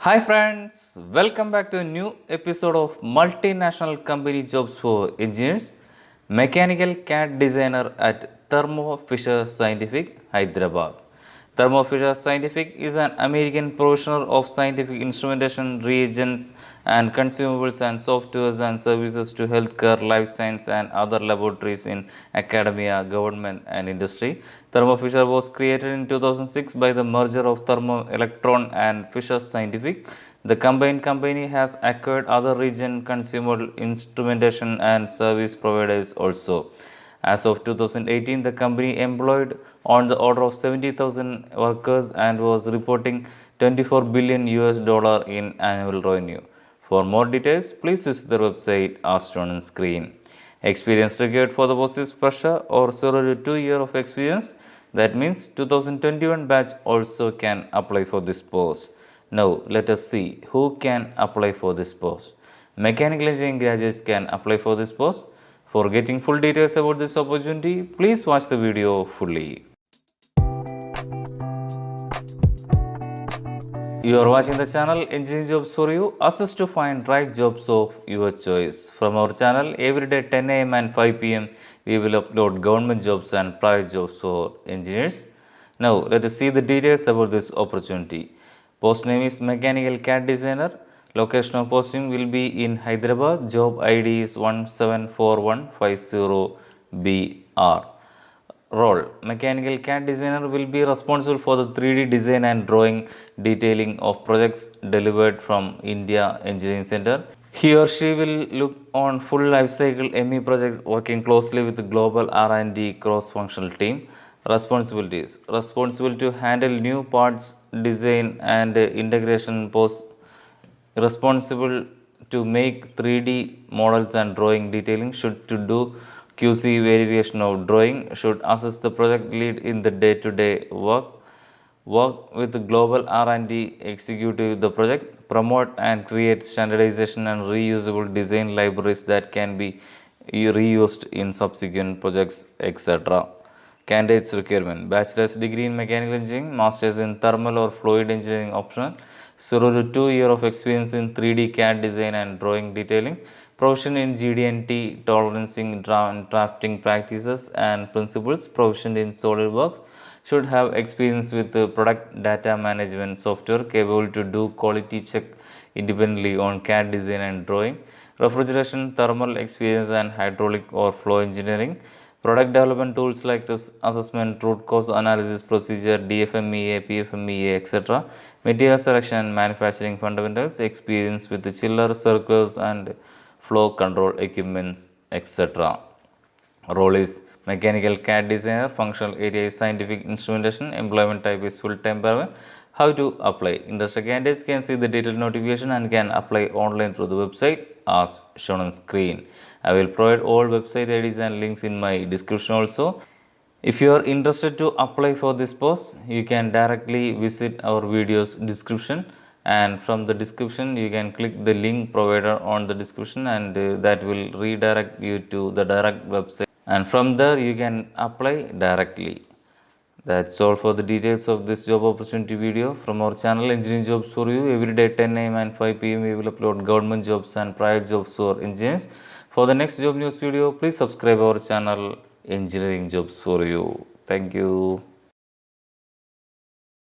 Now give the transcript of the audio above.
Hi friends, welcome back to a new episode of Multinational Company Jobs for Engineers, Mechanical CAD Designer at Thermo Fisher Scientific, Hyderabad. Thermo Fisher Scientific is an American provider of scientific instrumentation, reagents, and consumables and softwares and services to healthcare, life science, and other laboratories in academia, government, and industry. Thermo Fisher was created in 2006 by the merger of Thermo Electron and Fisher Scientific. The combined company has acquired other region consumer instrumentation and service providers also. As of 2018, the company employed on the order of 70,000 workers and was reporting 24 billion US dollar in annual revenue. For more details, please visit their website as shown on screen. Experience required for the post is fresher or 0 to 2 year of experience. That means 2021 batch also can apply for this post. Now let us see who can apply for this post. Mechanical engineering graduates can apply for this post. For getting full details about this opportunity, please watch the video fully. You are watching the channel Engineering Jobs for You. Assist to find right jobs of your choice. From our channel, every day 10 a.m. and 5 p.m. we will upload government jobs and private jobs for engineers. Now, let us see the details about this opportunity. Post name is Mechanical CAD Designer. Location of posting will be in Hyderabad. Job ID is 174150BR. Role: Mechanical CAD designer will be responsible for the 3D design and drawing detailing of projects delivered from India Engineering Center. He or she will look on full life cycle ME projects, working closely with the global R&D cross-functional team. Responsibilities: responsible to handle new parts design and integration post, responsible to make 3D models and drawing detailing, should to do QC verification of drawing, should assist the project lead in the day-to-day work with the global R&D executive the project, promote and create standardization and reusable design libraries that can be reused in subsequent projects, etc. Candidates requirement: bachelor's degree in mechanical engineering, master's in thermal or fluid engineering optional, 0 to 2 year of experience in 3D CAD design and drawing detailing, proficient in GD&T, tolerancing drafting practices and principles, proficient in SolidWorks, should have experience with product data management software, capable to do quality check independently on CAD design and drawing, refrigeration, thermal experience and hydraulic or flow engineering, product development tools like this assessment, root cause analysis procedure, DFMEA, PFMEA, etc. Material selection and manufacturing fundamentals, experience with the chiller circuits and flow control equipments, etc. Role is mechanical CAD designer, functional area is scientific instrumentation, employment type is full-time permanent. How to apply? Interested candidates can see the detailed notification and can apply online through the website as shown on screen. I will provide all website IDs and links in my description also. If you are interested to apply for this post, you can directly visit our video's description, and from the description you can click the link provided on the description, and that will redirect you to the direct website, and from there you can apply directly. That's all for the details of this job opportunity video from our channel Engineering Jobs for You. Every day 10 a.m. and 5 p.m. we will upload government jobs and private jobs for engineers. For the next job news video, please subscribe our channel Engineering Jobs for You. Thank you.